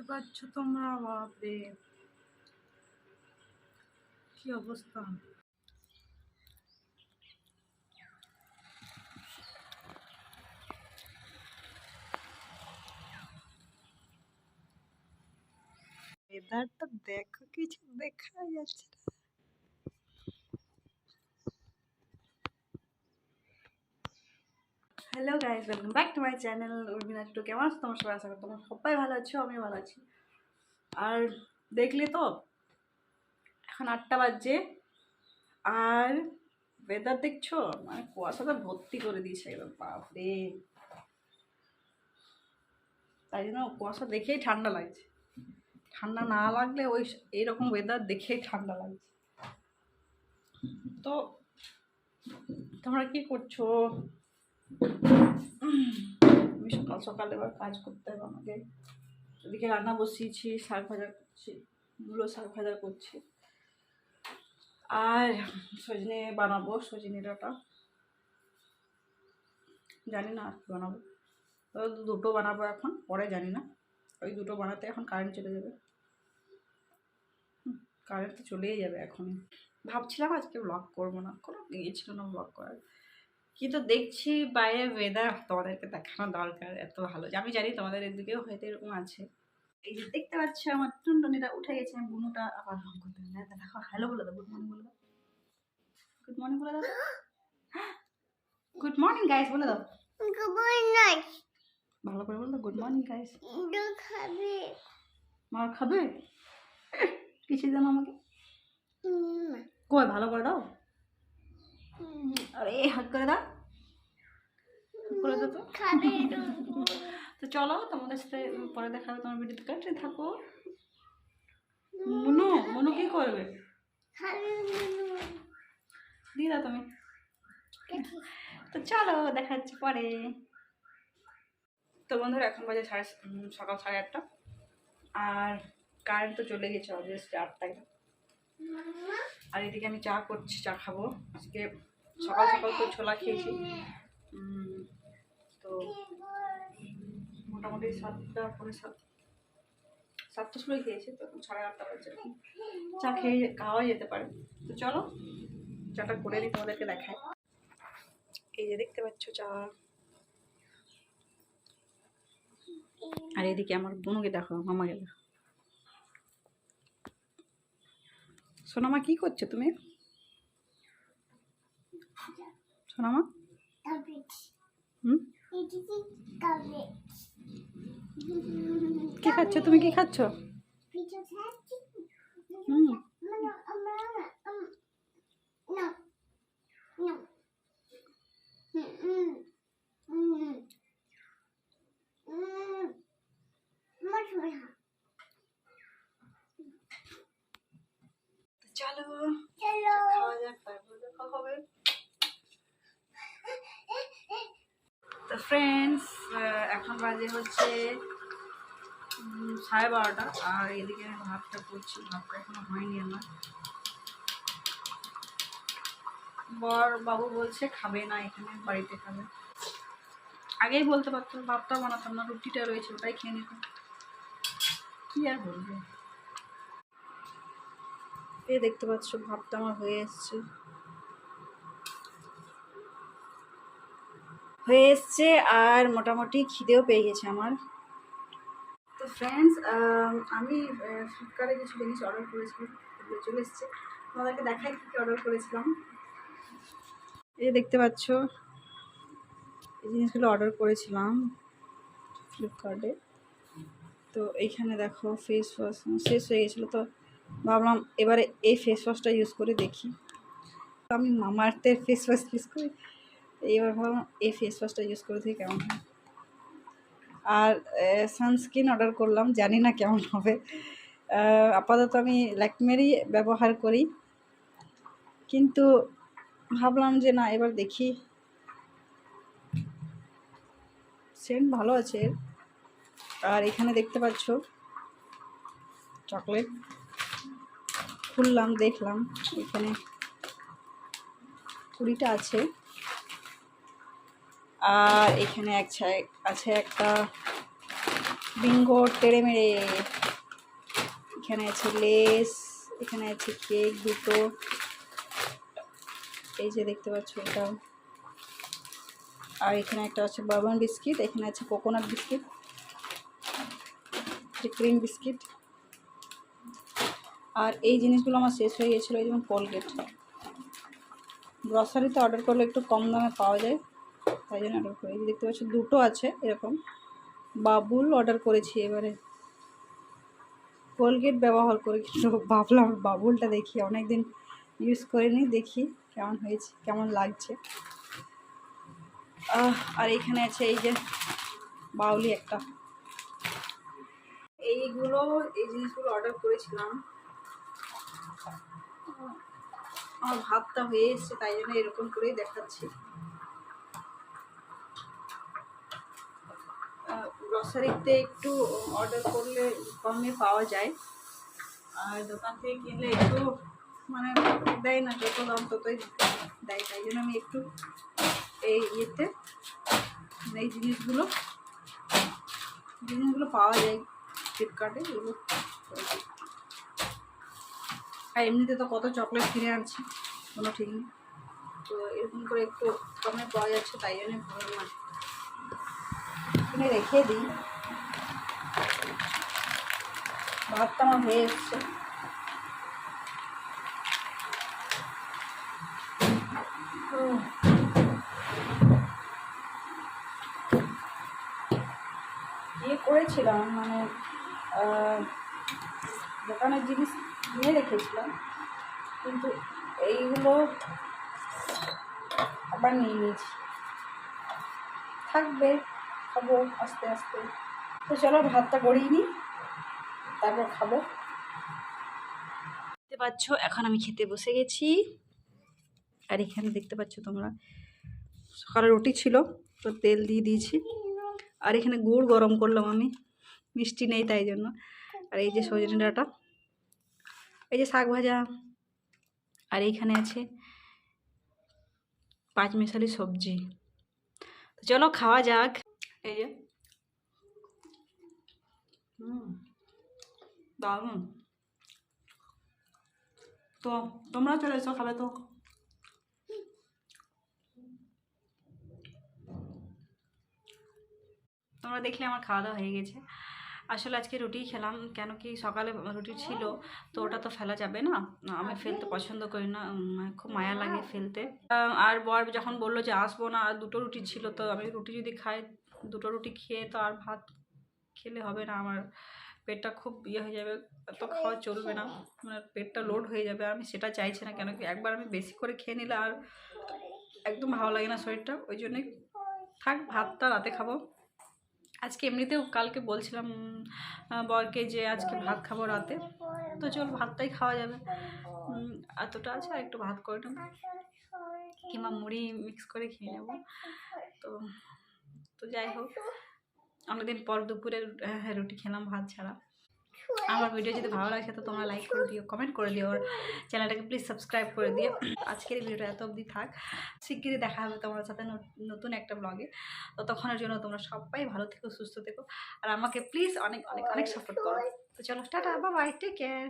পাচ্ছ তোমরা? বাপরে কি অবস্থা! ওয়েদারটা দেখো, কিছু দেখা যাচ্ছে না। Hello guys, welcome back to my channel Urmila two. কেমন আছো তোমার সবাই? আশা করি তোমরা সবাই ভালো আছো, আমিও ভালো আছি। আর দেখলে তো এখন 8টা বাজে, আর ওয়েদার দেখছো, মানে কুয়াশাটা ভর্তি করে দিয়েছে একদম, বাপরে। তাই জন্য কুয়াশা দেখেই ঠান্ডা লাগছে। ঠান্ডা না লাগলে ওই এইরকম ওয়েদার দেখেই ঠান্ডা লাগছে। তো তোমরা কি করছো? আমি সকাল সকাল এবার কাজ করতে হবে আমাকে। এদিকে রান্না বসিয়েছি, শাক ভাজা করছি, মূলো শাক ভাজা করছি, আর সজনে বানাবো, সজনে ডাঁটা। জানি না আর কি বানাবো, তো দুটো বানাবো এখন, পরে জানি না। ওই দুটো বানাতে এখন কারেন্ট চলে যাবে। কারেন্ট তো চলেই যাবে এখন। ভাবছিলাম আজকে ব্লগ করবো না, কোনো ইয়ে ছিল না ব্লগ করার, কিন্তু দেখছি বাইরে ওয়েদার তোমাদেরকে দেখানো দরকার। এত ভালো যে আমি জানি তোমাদের এদিকেও হয়তো এরকম আছে। এই যে দেখতে পাচ্ছ আমার টুনটুনিটা উঠে গেছে, আমি বুনুটা আবার রং করতে হবে। দেখো, হ্যালো বলে দাও, গুড মর্নিং বলে দাও, গুড মর্নিং বলে দাও, গুড মর্নিং গাইস বলে দাও, গুড মর্নিং। ভালো করে বলে দাও, গুড মর্নিং গাইস। খাবে মার খাবে কিছু দেন আমাকে, কই ভালো করে দাও। আরে হাত করে দাও, করে দাও তো। তো চলো তোমাদের সাথে পরে দেখা হবে, তোমার ভিডিওতে কাটতে থাকো। মনু মনু কি করবে? দিয়ে দাও তুমি। তো চলো দেখা হচ্ছে পরে। তো বন্ধুরা এখন বাজে সকাল 8:30, আর কারেন্ট তো চলে গেছে অবভিয়াসলি 8টায়। আর এদিকে আমি চা করছি, চা খাবো আজকে। সকাল সকাল তো ছোলা খেয়েছি, তো মোটামুটি 7টা পরে 7টার সময় খেয়েছি, তো এখন 8:30 বাজে। চা খেয়ে খাওয়া যেতে পারে। তো চলো চাটা করে দিই, তোমাদেরকে দেখায়। এই যে দেখতে পাচ্ছ চা। আর এদিকে আমার বোনকে দেখো, মামাকে দেখো। সোনামা কি করছো তুমি? সোনামা কি খাচ্ছ তুমি? কি খাচ্ছ? চলো খাওয়া যাক, তারপর দেখা হবে। তো ফ্রেন্ডস, এখন বাজে হচ্ছে 12:30, আর এদিকে আমি ভাতটা করছি। ভাতটা এখনো হয়নি আমার। বর বাবু বলছে খাবে না এখানে, বাড়িতে খাবে। আগেই বলতে পারতো, ভাতটা বানাতাম না, রুটিটা রয়েছে ওটাই খেয়ে নিতাম। কি আর বলবো। এই দেখতে পাচ্ছ ভাতটা আমার হয়ে এসছে, আর মোটামুটি খিদেও পেয়ে গেছে আমার। তো ফ্রেন্ডস, আমি ফ্লিপকার্টে কিছু জিনিস অর্ডার করেছিলাম, এগুলো চলে এসছে। তোমাদেরকে দেখাই কী অর্ডার করেছিলাম। এই দেখতে পাচ্ছ এই জিনিসগুলো অর্ডার করেছিলাম ফ্লিপকার্টে। তো এইখানে দেখো ফেস ওয়াশ শেষ হয়ে গেছিলো, তো ভাবলাম এবারে এই ফেস ওয়াশটা ইউজ করে দেখি। আমি মামাআর্থের ফেস ওয়াশ ইউজ করি, এবার ভাবলাম এই ফেস ওয়াশটা ইউজ করে দেখি কেমন হয়। আর সানস্ক্রিন অর্ডার করলাম, জানি না কেমন হবে। আপাতত আমি ল্যাকমেরই ব্যবহার করি, কিন্তু ভাবলাম যে না এবার দেখি। সেন্ট ভালো আছে। আর এখানে দেখতে পাচ্ছ চকলেট, খুললাম দেখলাম এখানে 20টা আছে। আর এখানে আছে একটা বিঙ্গো টেড়ে মেরে, এখানে আছে লেস, এখানে আছে কেক দুটো, এই যে দেখতে পাচ্ছ এটা, আর এখানে একটা আছে বার্বন বিস্কিট, এখানে আছে কোকোনাট বিস্কিট, ক্রিম বিস্কিট। আর এই জিনিসগুলো আমার শেষ হয়ে গেছিলো, এই যেমন কোলগেট। গ্রসারিতে অর্ডার করলে একটু কম দামে পাওয়া যায়, তাই জন্য অর্ডার করি। দেখতে পাচ্ছি দুটো আছে এরকম। বাবুল অর্ডার করেছি এবারে, কোলগেট ব্যবহার করি, কিন্তু ভাবলাম বাবুলটা দেখি, অনেক দিন ইউজ করিনি, দেখি কেমন হয়েছে, কেমন লাগছে। আর এইখানে আছে এই যে বাউলি একটা। এই জিনিসগুলো অর্ডার করেছিলাম। আমার ভাতটা হয়ে এসছে, তাই জন্য এরকম করেই দেখাচ্ছি। গ্রসারিতে একটু অর্ডার করলে কমে পাওয়া যায়, আর দোকান থেকে কিনলে একটু মানে দেয় না, যত দাম ততই দেয়। তাই জন্য আমি একটু এই ইয়েতে এই জিনিসগুলো পাওয়া যায় ফ্লিপকার্টে, এগুলো। আর এমনিতে তো কত চকলেট কিনে আনছি, কোনো ঠিক নেই। তো এরকম করে একটু কমে পাওয়া যাচ্ছে, তাই জন্য ভালো না কিনে রেখে দিই। ভাতটা আমার হয়ে এসছে। করেছিলাম মানে দোকানের জিনিস কিনে রেখেছিলাম, কিন্তু এইগুলো আবার নিয়ে নিয়েছি, থাকবে, খাবো আস্তে আস্তে। তো চলো ভাতটা গড়িয়ে নিই, তারপর খাবো। দেখতে পাচ্ছ এখন আমি খেতে বসে গেছি। আর এখানে দেখতে পাচ্ছ তোমরা, সকালে রুটি ছিল তো তেল দিয়ে দিয়েছি। আর এখানে গুড় গরম করলাম আমি, মিষ্টি নেই তাই জন্য। আর এই যে সজনে ডাঁটা, এই যে শাক ভাজা, আর এইখানে আছে পাঁচমিশালি সবজি। তো চলো খাওয়া যাক। এই যে দারুণ। তো তোমরা চলে এসো, খাবে তো। তোমরা দেখলে আমার খাওয়া দাওয়া হয়ে গেছে। আসলে আজকে রুটি খেলাম, কেন কি সকালে রুটি ছিল, তো ওটা তো ফেলা যাবে না, আমি ফেলতে পছন্দ করি না, খুব মায়া লাগে ফেলতে। আর বর যখন বললো যে আসবো না, আর দুটো রুটি ছিল, তো আমি রুটি যদি খাই, দুটো রুটি খেয়ে তো আর ভাত খেলে হবে না, আমার পেটটা খুব ইয়ে হয়ে যাবে, এত খাওয়া চলবে না, মানে পেটটা লোড হয়ে যাবে। আমি সেটা চাইছি না, কেন কি একবার আমি বেশি করে খেয়ে নিলে আর একদম ভালো লাগে না শরীরটা, ওই জন্যই থাক, ভাতটা রাতে খাবো। আজকে এমনিতেও কালকে বলছিলাম বরকে যে আজকে ভাত খাবো রাতে, তো চল ভাতটাই খাওয়া যাবে। এতটা আছে, আর একটু ভাত করে নেবো, কিংবা মুড়ি মিক্স করে খেয়ে নেবো। তো তো যাই হোক, অনেকদিন পর দুপুরে রুটি খেলাম ভাত ছাড়া। আমার ভিডিও যদি ভালো লাগে তো তোমরা লাইক করে দিও, কমেন্ট করে দিও, আর চ্যানেলটাকে প্লিজ সাবস্ক্রাইব করে দিও। আজকের এই ভিডিওটা এত অবধি থাক, শিগগিরই দেখা হবে তোমার সাথে নতুন একটা ব্লগে। ততক্ষণের জন্য তোমরা সবাই ভালো থেকো, সুস্থ থেকো, আর আমাকে প্লিজ অনেক অনেক অনেক সাপোর্ট করো। তো চলো tata, bye bye, take care.